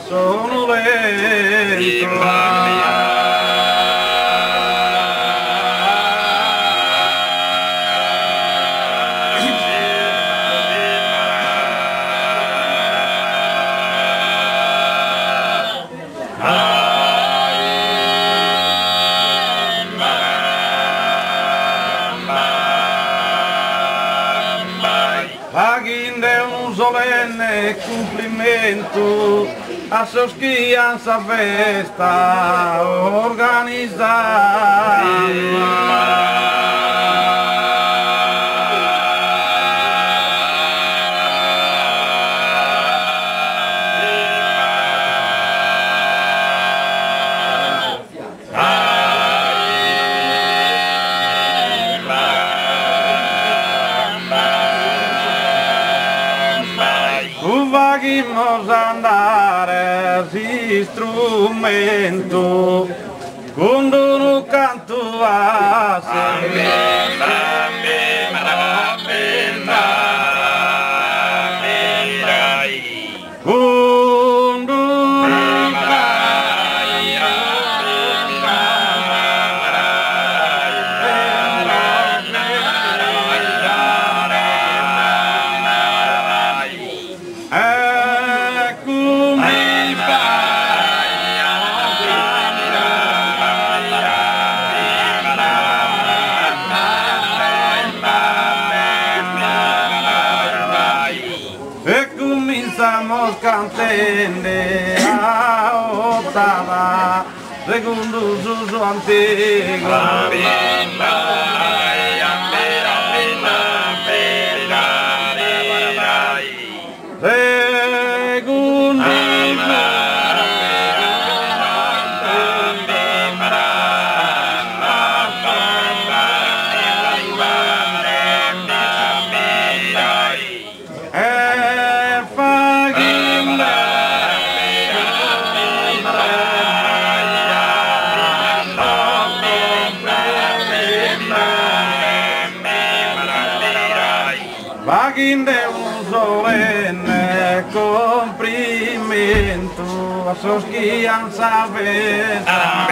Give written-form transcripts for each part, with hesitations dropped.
sono lento. Paghinde un solenne cumprimento a soschianza festa organizzata. Vagimos a andare si strumento quando non canto a Cominciamos cantando a ottava, secondo l'uso antico. Paghinde un solenne comprimento a soschianza festa.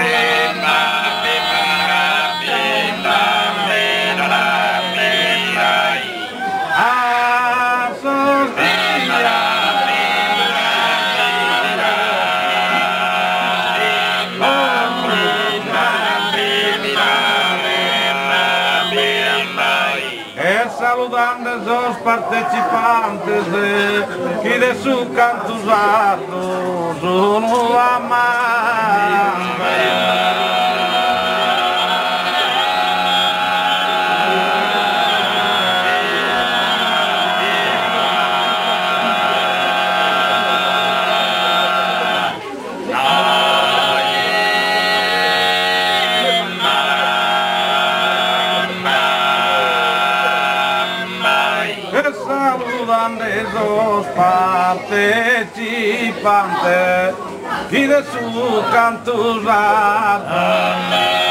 Saludando os partecipantes que de su canto usado sono amare. Saludando os participantes que de su canto usado